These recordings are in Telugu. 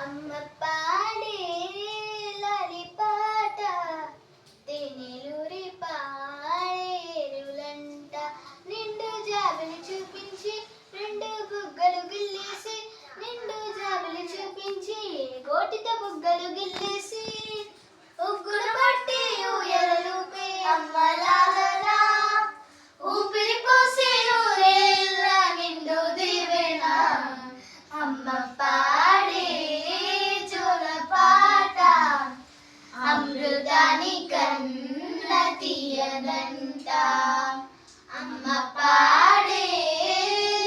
అమ్మ పాడే లాలి పాట తేనెలూరి పాడేరులంట నిండు జాబిలి చూపించి రెండు బుగ్గలు గిల్లేసి నిండు జాబిలి చూపించి గోటితో బుగ్గలు గిల్లేసి ఉగ్గులు పట్టి ఊయలూపే అమ్మ లాలనా ఊపిరి పోసి నూరేళ్ళ నిండు దీవెన అమ్మ పాడే జోల పాట అమృతాని కన్న తీయదంట అమ్మ పాడే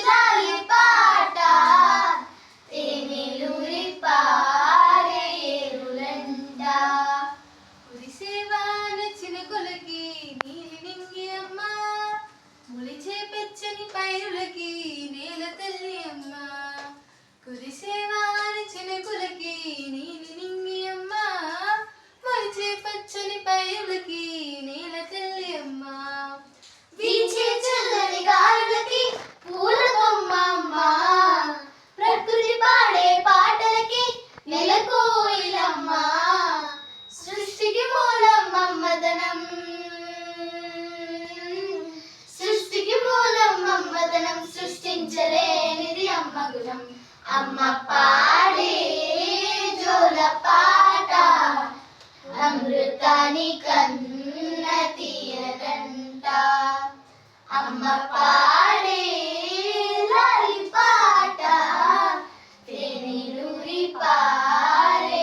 లాలి పాట తేనెలూరి పాడేరులంట కురిసేవాన చినుకులకి నీలి నింగి అమ్మ ములిచే పెచ్చని పైరులకి నేల తల్లి అమ్మ కురిసేవాన చినుకులకి నీలి నింగి అమ్మ ములిచే పచ్చని పైరులకి నేల తల్లి అమ్మ వీచే చల్లని గాలులకి పూల కొమ్మ అమ్మ ప్రకృతి పాడే పాటలకి నెలకోయిలమ్మ సృష్టికి మూలం మమ్మదనం సృష్టికి మూలం మమ్మదనం సృష్టించలేనిది అమ్మ గుణం అమ్మ పాడే జోల పాట అమృతాని కన్న తీయదంట అమ్మ పాడే లాలి పాట తేనెలూరి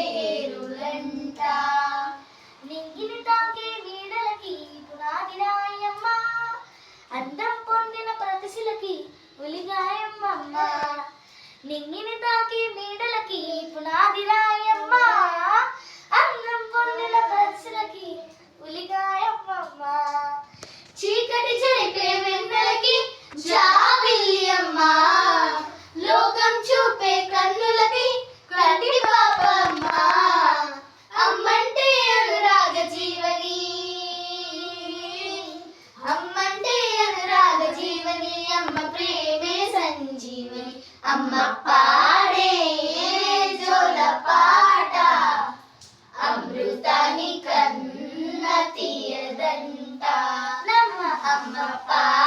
పాడేరులంట నింగిని తాకే నీడలకి పునాది రాయమ్మ అందం పొందిన ప్రతిశిలకి ఉలిగాయమ్మ నింగిని తాకి నీడలకి పునాది రాయమ్మ అందం పొందిన ప్రతిశిలకి ఉలిగాయమ్మ చీకటి చెరిపే వెన్నెలకి జాబిల్లి అమ్మ లోకం చూపే కన్నులకి కంటి పాపమ్మ అమ్మంటే అనురాగ జీవని అమ్మంటే అనురాగ జీవని అమ్మ ప్రేమే సంజీవని అమ్మ పాడే జోల పాట అమృతాని కన్న తీయదంట అమ్మ పాడే